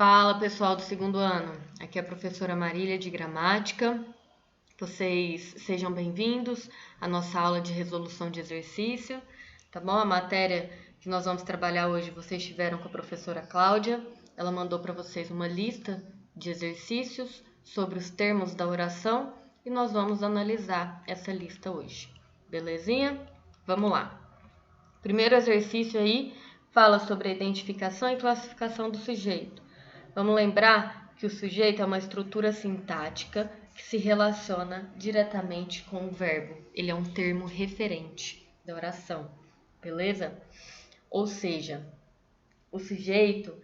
Fala, pessoal do segundo ano. Aqui é a professora Marília de Gramática. Vocês sejam bem-vindos à nossa aula de resolução de exercício, tá bom? A matéria que nós vamos trabalhar hoje, vocês tiveram com a professora Cláudia. Ela mandou para vocês uma lista de exercícios sobre os termos da oração e nós vamos analisar essa lista hoje. Belezinha? Vamos lá. Primeiro exercício aí fala sobre a identificação e classificação do sujeito. Vamos lembrar que o sujeito é uma estrutura sintática que se relaciona diretamente com o verbo. Ele é um termo referente da oração, beleza? Ou seja, o sujeito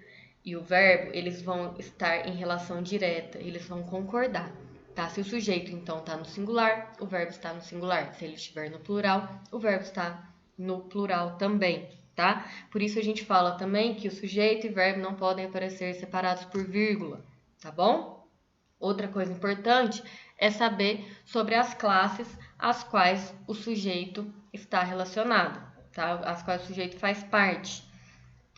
e o verbo, eles vão estar em relação direta, eles vão concordar, tá? Se o sujeito, então, está no singular, o verbo está no singular. Se ele estiver no plural, o verbo está no plural também, tá? Por isso a gente fala também que o sujeito e verbo não podem aparecer separados por vírgula, tá bom? Outra coisa importante é saber sobre as classes às quais o sujeito está relacionado, tá? As quais o sujeito faz parte,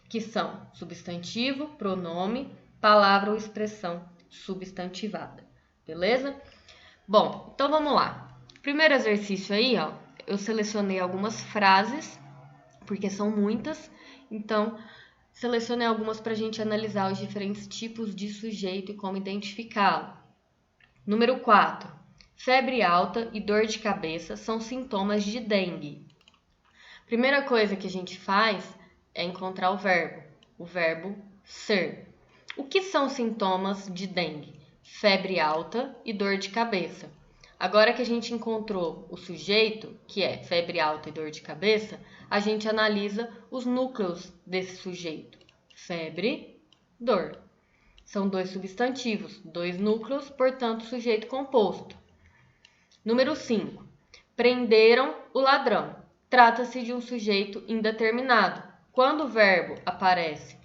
que são substantivo, pronome, palavra ou expressão substantivada, beleza? Bom, então vamos lá. Primeiro exercício aí, ó, eu selecionei algumas frases, porque são muitas, então selecionei algumas para a gente analisar os diferentes tipos de sujeito e como identificá-lo. Número 4. Febre alta e dor de cabeça são sintomas de dengue. Primeira coisa que a gente faz é encontrar o verbo ser. O que são sintomas de dengue? Febre alta e dor de cabeça. Agora que a gente encontrou o sujeito, que é febre alta e dor de cabeça, a gente analisa os núcleos desse sujeito. Febre, dor. São dois substantivos, dois núcleos, portanto, sujeito composto. Número 5. Prenderam o ladrão. Trata-se de um sujeito indeterminado. Quando o verbo aparece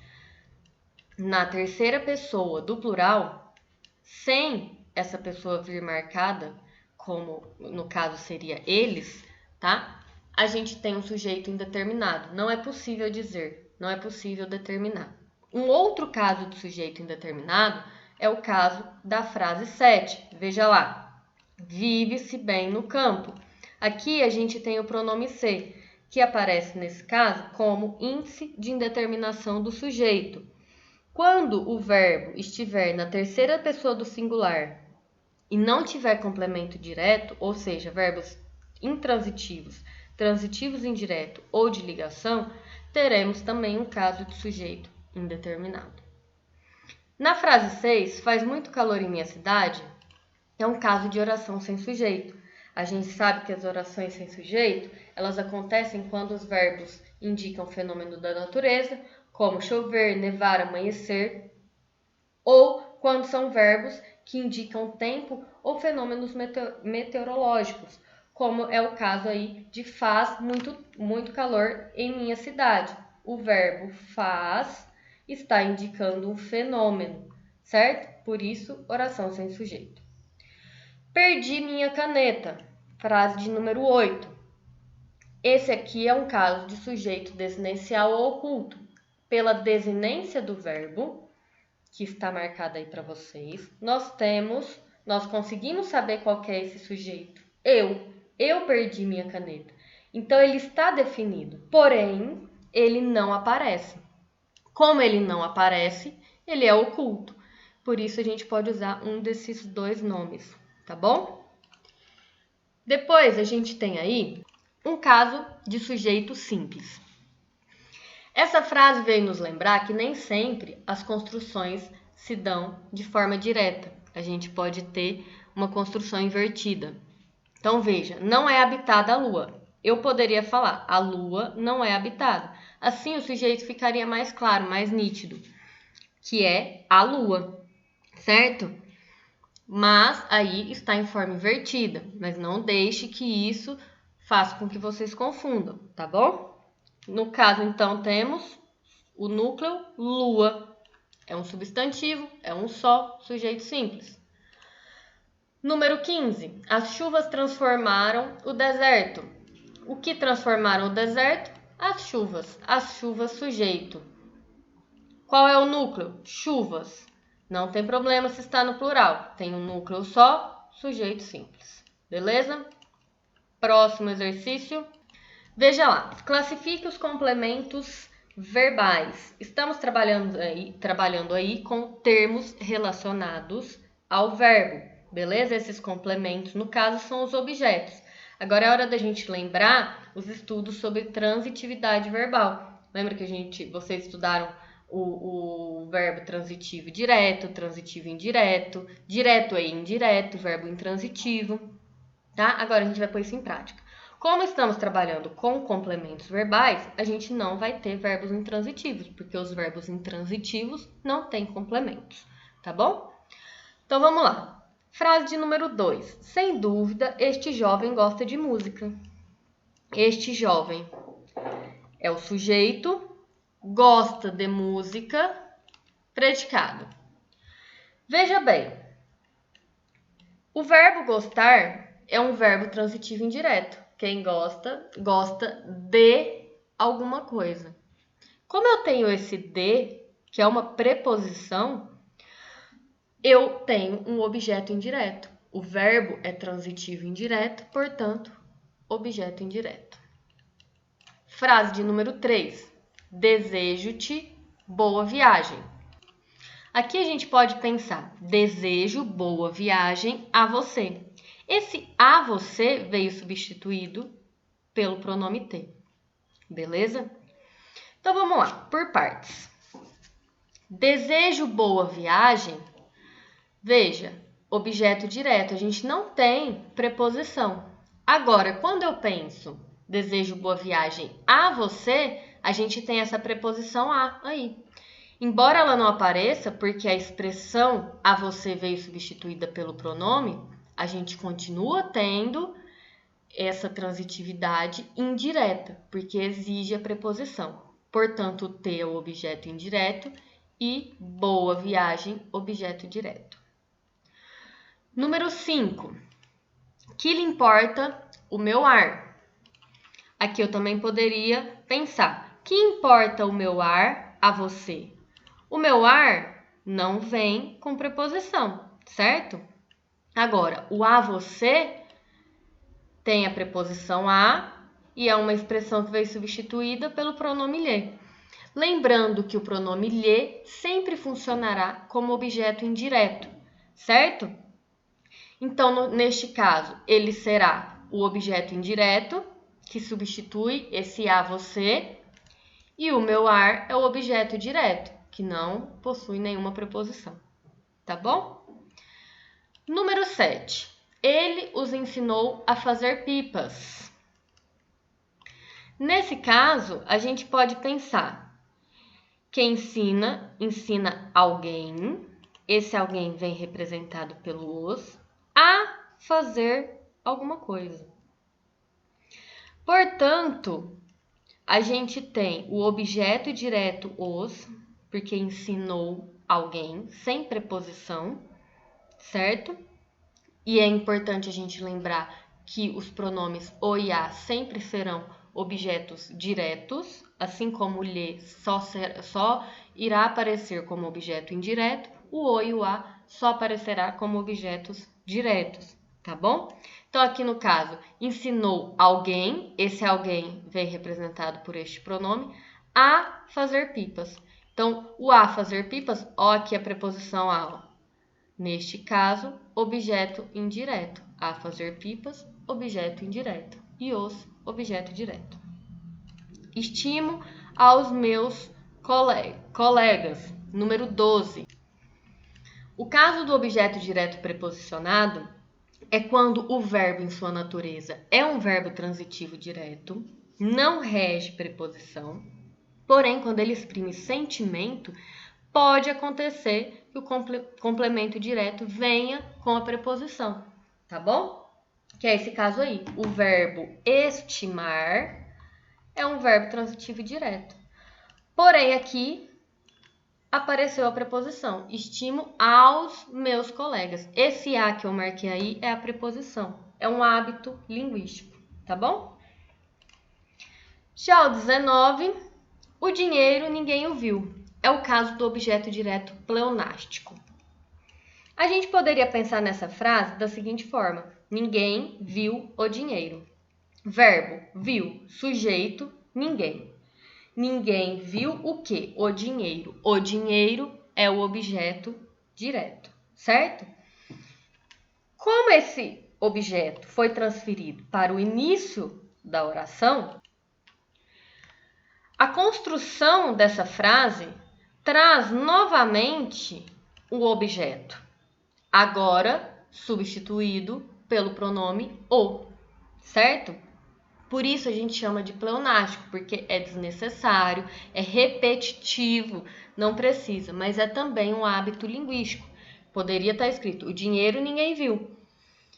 na terceira pessoa do plural, sem essa pessoa vir marcada, como no caso seria eles, tá? A gente tem um sujeito indeterminado. Não é possível dizer, não é possível determinar. Um outro caso de sujeito indeterminado é o caso da frase 7. Veja lá. Vive-se bem no campo. Aqui a gente tem o pronome ser, que aparece nesse caso como índice de indeterminação do sujeito. Quando o verbo estiver na terceira pessoa do singular e não tiver complemento direto, ou seja, verbos intransitivos, transitivos indireto ou de ligação, teremos também um caso de sujeito indeterminado. Na frase 6, faz muito calor em minha cidade, é um caso de oração sem sujeito. A gente sabe que as orações sem sujeito, elas acontecem quando os verbos indicam fenômeno da natureza, como chover, nevar, amanhecer, ou quando são verbos que indicam tempo ou fenômenos meteorológicos, como é o caso aí de faz muito calor em minha cidade. O verbo faz está indicando um fenômeno, certo? Por isso, oração sem sujeito. Perdi minha caneta, frase de número 8. Esse aqui é um caso de sujeito desinencial ou oculto. Pela desinência do verbo, que está marcada aí para vocês, nós conseguimos saber qual que é esse sujeito. Eu perdi minha caneta. Então, ele está definido, porém, ele não aparece. Como ele não aparece, ele é oculto. Por isso, a gente pode usar um desses dois nomes, tá bom? Depois, a gente tem aí um caso de sujeito simples. Essa frase veio nos lembrar que nem sempre as construções se dão de forma direta. A gente pode ter uma construção invertida. Então, veja, não é habitada a lua. Eu poderia falar, a lua não é habitada. Assim, o sujeito ficaria mais claro, mais nítido, que é a lua, certo? Mas aí está em forma invertida. Mas não deixe que isso faça com que vocês confundam, tá bom? No caso, então, temos o núcleo lua. É um substantivo, é um só, sujeito simples. Número 15. As chuvas transformaram o deserto. O que transformaram o deserto? As chuvas. As chuvas, sujeito. Qual é o núcleo? Chuvas. Não tem problema se está no plural. Tem um núcleo só, sujeito simples. Beleza? Próximo exercício. Veja lá. Classifique os complementos verbais. Estamos trabalhando aí com termos relacionados ao verbo. Beleza? Esses complementos, no caso, são os objetos. Agora é hora da gente lembrar os estudos sobre transitividade verbal. Lembra que vocês estudaram o verbo transitivo direto, transitivo indireto, direto e indireto, verbo intransitivo, tá? Agora a gente vai pôr isso em prática. Como estamos trabalhando com complementos verbais, a gente não vai ter verbos intransitivos, porque os verbos intransitivos não têm complementos, tá bom? Então vamos lá. Frase de número 2. Sem dúvida, este jovem gosta de música. Este jovem é o sujeito, gosta de música, predicado. Veja bem, o verbo gostar é um verbo transitivo indireto. Quem gosta, gosta de alguma coisa. Como eu tenho esse de, que é uma preposição, eu tenho um objeto indireto. O verbo é transitivo indireto, portanto, objeto indireto. Frase de número 3. Desejo-te boa viagem. Aqui a gente pode pensar, desejo boa viagem a você. Esse a você veio substituído pelo pronome te. Beleza? Então vamos lá, por partes. Desejo boa viagem. Veja, objeto direto, a gente não tem preposição. Agora, quando eu penso desejo boa viagem a você, a gente tem essa preposição a aí. Embora ela não apareça, porque a expressão a você veio substituída pelo pronome, a gente continua tendo essa transitividade indireta, porque exige a preposição. Portanto, te é o objeto indireto e boa viagem, objeto direto. Número 5. Que lhe importa o meu ar? Aqui eu também poderia pensar, que importa o meu ar a você? O meu ar não vem com preposição, certo? Agora, o a você tem a preposição a e é uma expressão que veio substituída pelo pronome lhe. Lembrando que o pronome lhe sempre funcionará como objeto indireto, certo? Então, neste caso, ele será o objeto indireto, que substitui esse a você, e o meu ar é o objeto direto, que não possui nenhuma preposição. Tá bom? Número 7. Ele os ensinou a fazer pipas. Nesse caso, a gente pode pensar, quem ensina alguém, esse alguém vem representado pelo os, a fazer alguma coisa. Portanto, a gente tem o objeto direto os, porque ensinou alguém, sem preposição, certo? E é importante a gente lembrar que os pronomes o e a sempre serão objetos diretos, assim como o lhe só irá aparecer como objeto indireto, o o e o a só aparecerá como objetos diretos, tá bom? Então, aqui no caso, ensinou alguém, esse alguém vem representado por este pronome, a fazer pipas. Então, o a fazer pipas, ó, aqui a preposição a, ó. Neste caso, objeto indireto. A fazer pipas, objeto indireto. E os, objeto direto. Estimo aos meus colegas. Número 12. O caso do objeto direto preposicionado é quando o verbo em sua natureza é um verbo transitivo direto, não rege preposição, porém, quando ele exprime sentimento, pode acontecer que o complemento direto venha com a preposição, tá bom? Que é esse caso aí. O verbo estimar é um verbo transitivo direto. Porém, aqui apareceu a preposição. Estimo aos meus colegas. Esse a que eu marquei aí é a preposição. É um hábito linguístico, tá bom? Já o 19, o dinheiro ninguém o viu. é o caso do objeto direto pleonástico. A gente poderia pensar nessa frase da seguinte forma: ninguém viu o dinheiro. Verbo, viu. Sujeito, ninguém. Ninguém viu o quê? O dinheiro. O dinheiro é o objeto direto, certo? Como esse objeto foi transferido para o início da oração, a construção dessa frase traz novamente o objeto, agora substituído pelo pronome o, certo? Por isso a gente chama de pleonástico, porque é desnecessário, é repetitivo, não precisa, mas é também um hábito linguístico. Poderia estar escrito: o dinheiro ninguém viu,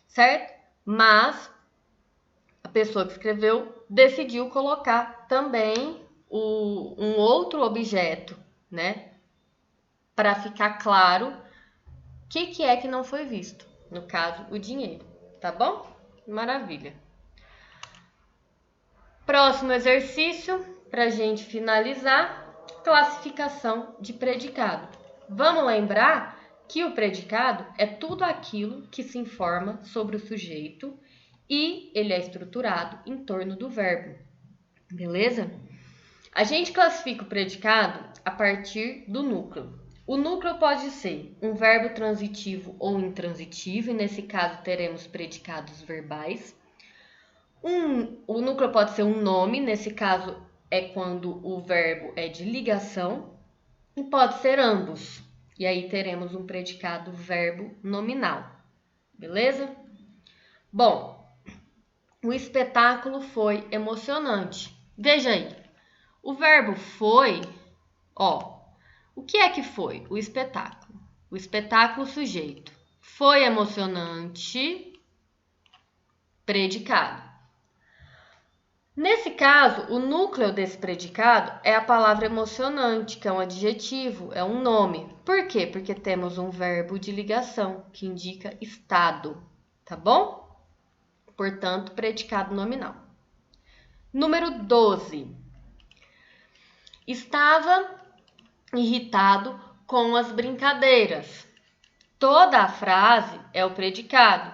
certo? Mas a pessoa que escreveu decidiu colocar também um outro objeto, né? Para ficar claro o que é que não foi visto. No caso, o dinheiro, tá bom? Maravilha. Próximo exercício, para a gente finalizar, classificação de predicado. Vamos lembrar que o predicado é tudo aquilo que se informa sobre o sujeito e ele é estruturado em torno do verbo, beleza? A gente classifica o predicado a partir do núcleo. O núcleo pode ser um verbo transitivo ou intransitivo, e nesse caso teremos predicados verbais. O núcleo pode ser um nome, nesse caso é quando o verbo é de ligação, e pode ser ambos, e aí teremos um predicado verbo nominal, beleza? Bom, o espetáculo foi emocionante. Veja aí, o verbo foi, o que é que foi? O espetáculo sujeito. Foi emocionante, predicado. Nesse caso, o núcleo desse predicado é a palavra emocionante, que é um adjetivo, é um nome. Por quê? Porque temos um verbo de ligação, que indica estado, tá bom? Portanto, predicado nominal. Número 12. Estava irritado com as brincadeiras. Toda a frase é o predicado,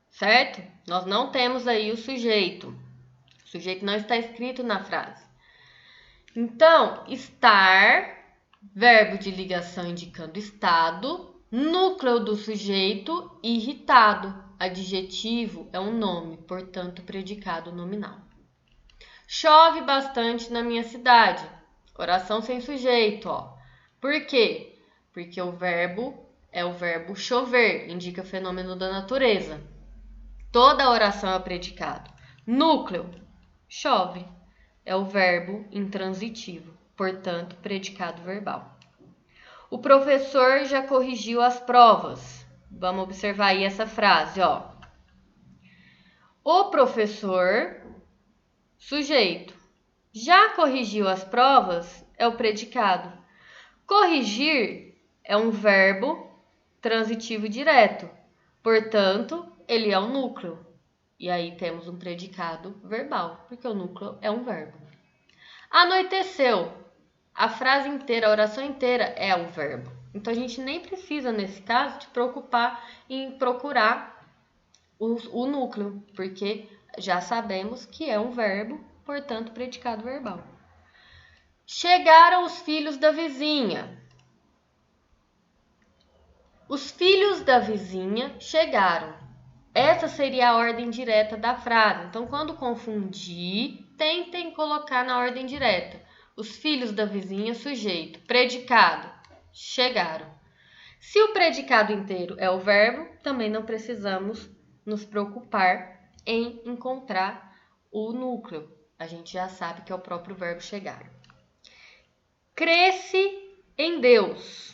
certo? Nós não temos aí o sujeito. O sujeito não está escrito na frase. Então, estar, verbo de ligação indicando estado, núcleo do sujeito, irritado. Adjetivo é um nome, portanto, predicado nominal. Chove bastante na minha cidade. Oração sem sujeito, Por quê? Porque o verbo é o verbo chover, indica fenômeno da natureza. Toda oração é predicado. Núcleo, chove, é o verbo intransitivo, portanto, predicado verbal. O professor já corrigiu as provas. Vamos observar aí essa frase, O professor, sujeito, já corrigiu as provas, é o predicado. Corrigir é um verbo transitivo direto, portanto, ele é o núcleo. E aí temos um predicado verbal, porque o núcleo é um verbo. Anoiteceu. A frase inteira, a oração inteira é o verbo. Então, a gente nem precisa, nesse caso, se preocupar em procurar o núcleo, porque já sabemos que é um verbo, portanto, predicado verbal. Chegaram os filhos da vizinha. Os filhos da vizinha chegaram. Essa seria a ordem direta da frase. Então, quando confundir, tentem colocar na ordem direta. Os filhos da vizinha, sujeito. Predicado, chegaram. Se o predicado inteiro é o verbo, também não precisamos nos preocupar em encontrar o núcleo. A gente já sabe que é o próprio verbo chegar. Cresce em Deus.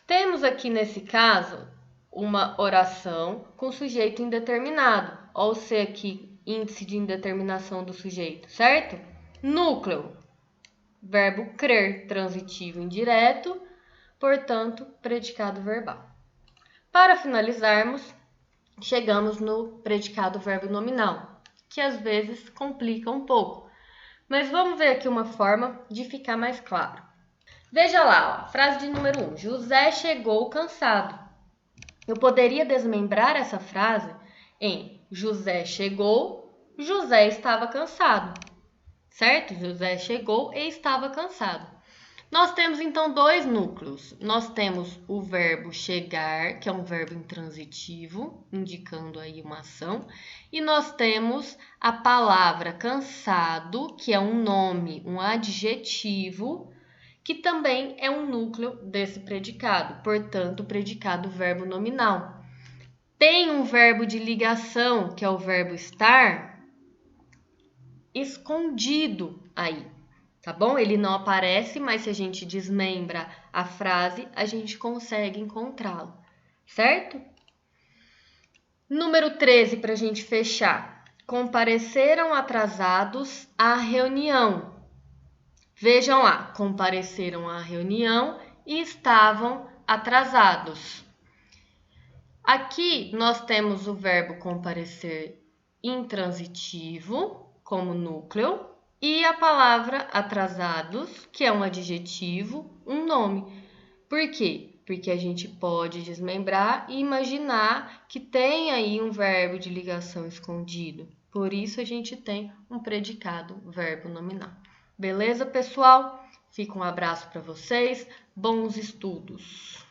Temos aqui, nesse caso, uma oração com sujeito indeterminado. Olha o C aqui, índice de indeterminação do sujeito, certo? Núcleo, verbo crer, transitivo indireto, portanto, predicado verbal. Para finalizarmos, chegamos no predicado verbo nominal, que às vezes complica um pouco. Mas vamos ver aqui uma forma de ficar mais claro. Veja lá, ó, frase de número 1. José chegou cansado. Eu poderia desmembrar essa frase em José chegou, José estava cansado. Certo? José chegou e estava cansado. Nós temos então dois núcleos. Nós temos o verbo chegar, que é um verbo intransitivo, indicando aí uma ação, e nós temos a palavra cansado, que é um nome, um adjetivo, que também é um núcleo desse predicado, portanto, predicado verbo nominal. Tem um verbo de ligação, que é o verbo estar, escondido aí. Tá bom? Ele não aparece, mas se a gente desmembra a frase, a gente consegue encontrá-lo, certo? Número 13, para a gente fechar. Compareceram atrasados à reunião. Vejam lá, compareceram à reunião e estavam atrasados. Aqui nós temos o verbo comparecer intransitivo como núcleo, e a palavra atrasados, que é um adjetivo, um nome. Por quê? Porque a gente pode desmembrar e imaginar que tem aí um verbo de ligação escondido. Por isso a gente tem um predicado verbo nominal. Beleza, pessoal? Fica um abraço para vocês. Bons estudos!